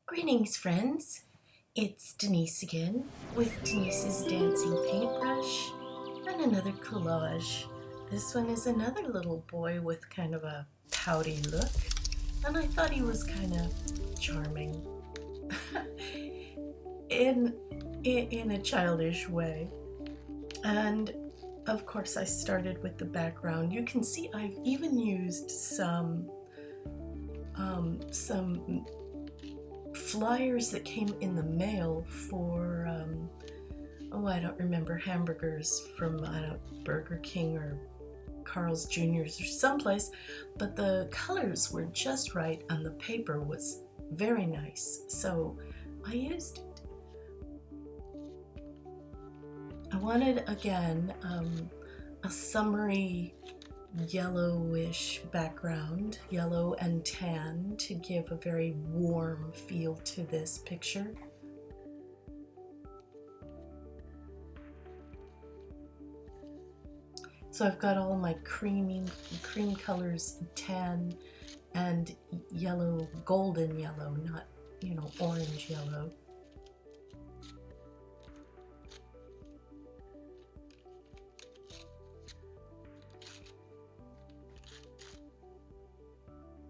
Greetings, friends. It's Denise again with Denise's dancing paintbrush and another collage. This one is another little boy with kind of a pouty look, and I thought he was kind of charming in a childish way. And of course, I started with the background. You can see I've even used some flyers that came in the mail for I don't remember, hamburgers from Burger King or Carl's Jr.'s or someplace, but the colors were just right and the paper was very nice, so I used it. I wanted again a summery yellowish background, yellow and tan, to give a very warm feel to this picture. So I've got all my cream colors, tan and yellow, golden yellow, not, orange yellow.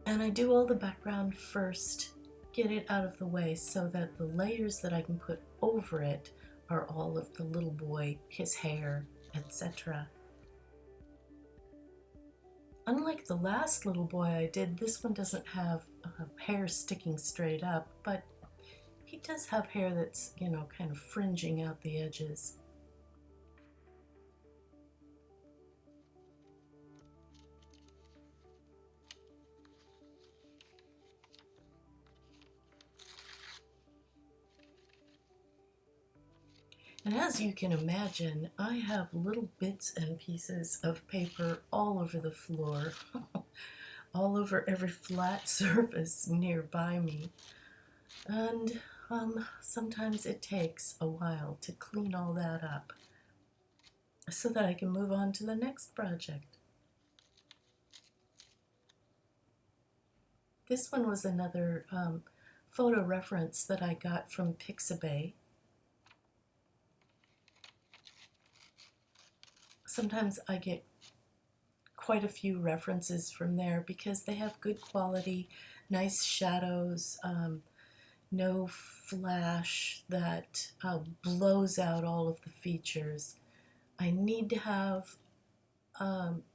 And I do all the background first, get it out of the way so that the layers that I can put over it are all of the little boy, his hair, etc. Unlike the last little boy I did, this one doesn't have hair sticking straight up, but he does have hair that's, kind of fringing out the edges. And as you can imagine, I have little bits and pieces of paper all over the floor, all over every flat surface nearby me. And sometimes it takes a while to clean all that up so that I can move on to the next project. This one was another photo reference that I got from PixPro. Sometimes I get quite a few references from there because they have good quality, nice shadows, no flash that blows out all of the features. I need to have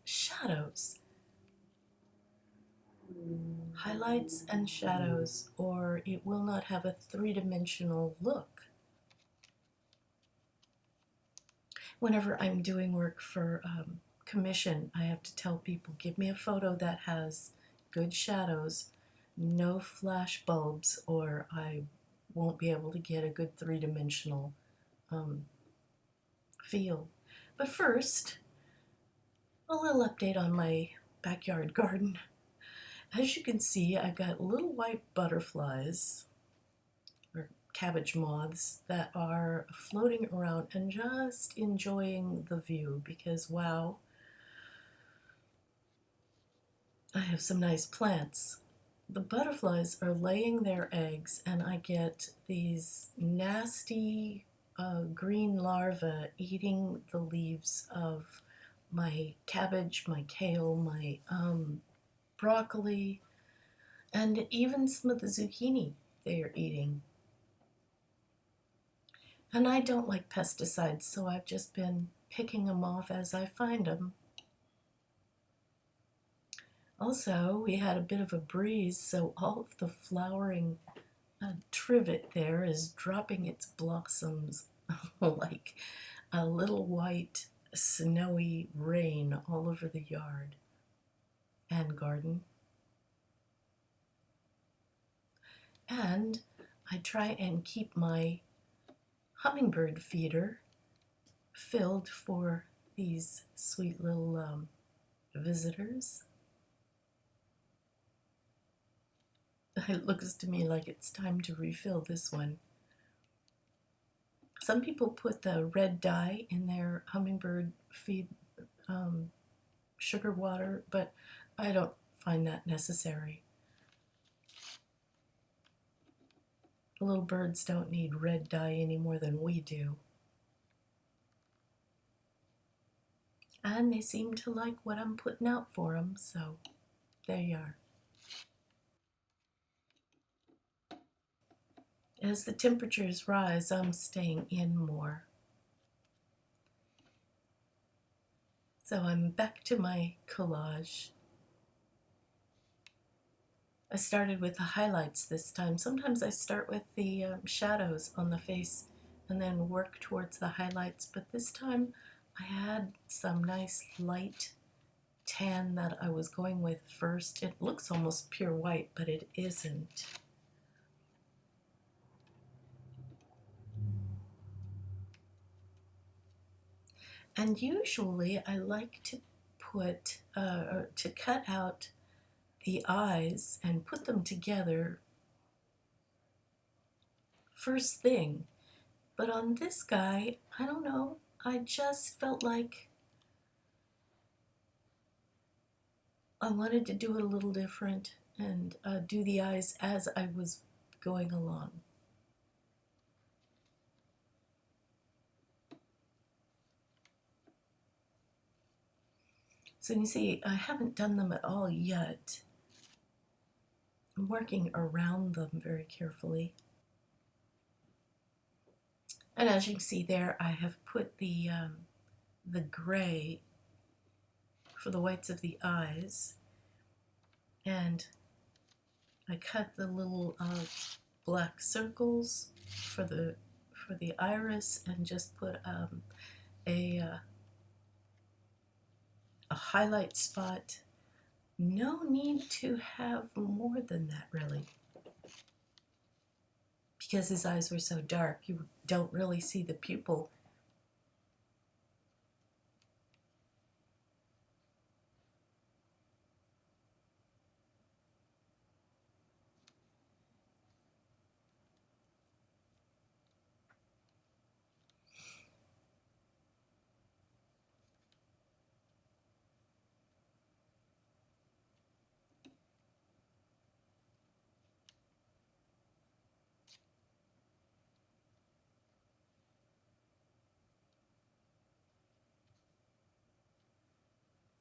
shadows, highlights and shadows, or it will not have a three-dimensional look. Whenever I'm doing work for commission, I have to tell people, give me a photo that has good shadows, no flash bulbs, or I won't be able to get a good three-dimensional feel. But first, a little update on my backyard garden. As you can see, I've got little white butterflies, or cabbage moths, that are floating around and just enjoying the view because, wow, I have some nice plants. The butterflies are laying their eggs and I get these nasty green larvae eating the leaves of my cabbage, my kale, my broccoli, and even some of the zucchini they are eating. And I don't like pesticides, so I've just been picking them off as I find them. Also, we had a bit of a breeze, so all of the flowering trivet there is dropping its blossoms like a little white snowy rain all over the yard and garden. And I try and keep my hummingbird feeder filled for these sweet little visitors. It looks to me like it's time to refill this one. Some people put the red dye in their hummingbird feed sugar water, but I don't find that necessary. Little birds don't need red dye any more than we do. And they seem to like what I'm putting out for them, so there you are. As the temperatures rise, I'm staying in more. So I'm back to my collage. I started with the highlights this time. Sometimes I start with the shadows on the face and then work towards the highlights, but this time I had some nice light tan that I was going with first. It looks almost pure white, but it isn't. And usually I like to put, or to cut out the eyes and put them together first thing. But on this guy, I don't know, I just felt like I wanted to do it a little different and do the eyes as I was going along. So you see, I haven't done them at all yet. I'm working around them very carefully. And as you can see there, I have put the gray for the whites of the eyes, and I cut the little black circles for the iris and just put a highlight spot. No need to have more than that, really, because his eyes were so dark you don't really see the pupil.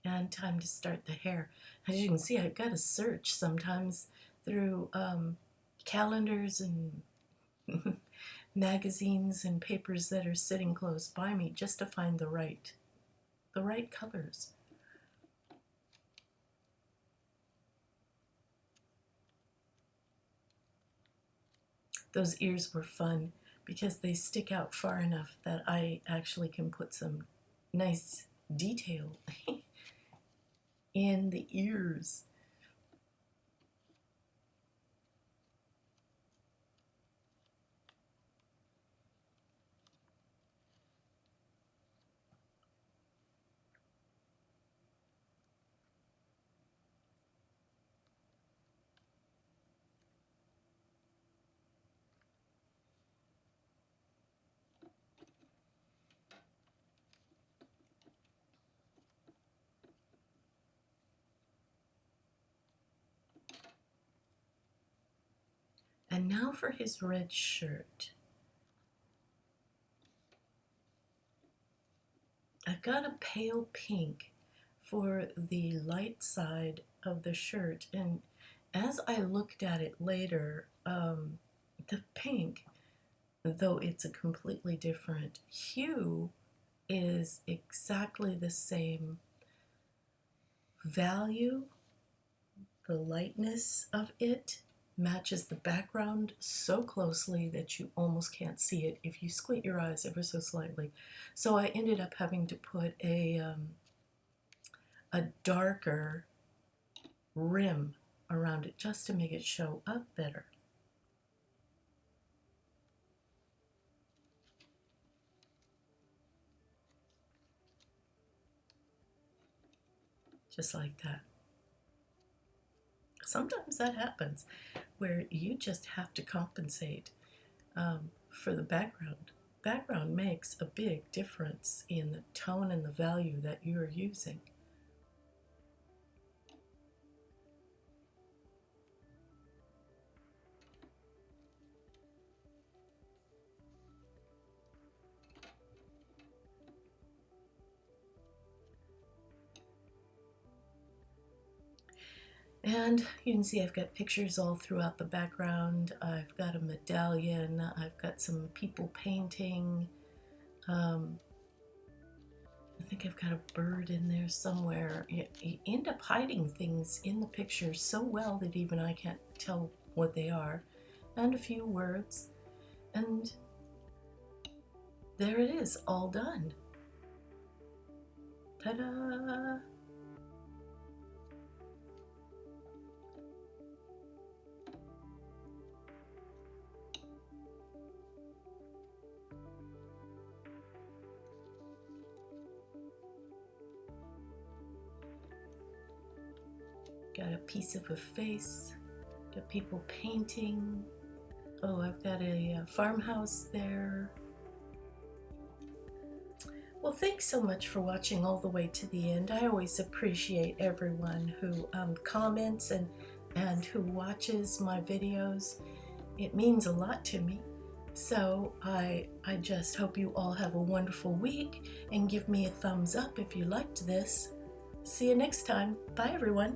And time to start the hair. As you can see, I've got to search sometimes through calendars and magazines and papers that are sitting close by me just to find the right colors. Those ears were fun because they stick out far enough that I actually can put some nice detail in the ears. And now for his red shirt. I've got a pale pink for the light side of the shirt, and as I looked at it later, the pink, though it's a completely different hue, is exactly the same value. The lightness of it matches the background so closely that you almost can't see it if you squint your eyes ever so slightly. So I ended up having to put a darker rim around it just to make it show up better. Just like that. Sometimes that happens where you just have to compensate for the background. Background makes a big difference in the tone and the value that you're using. And you can see I've got pictures all throughout the background. I've got a medallion. I've got some people painting. I think I've got a bird in there somewhere. You end up hiding things in the picture so well that even I can't tell what they are. And a few words. And there it is, all done. Ta-da! Got a piece of a face, got people painting. Oh, I've got a farmhouse there. Well, thanks so much for watching all the way to the end. I always appreciate everyone who comments and who watches my videos. It means a lot to me. So I just hope you all have a wonderful week and give me a thumbs up if you liked this. See you next time. Bye, everyone.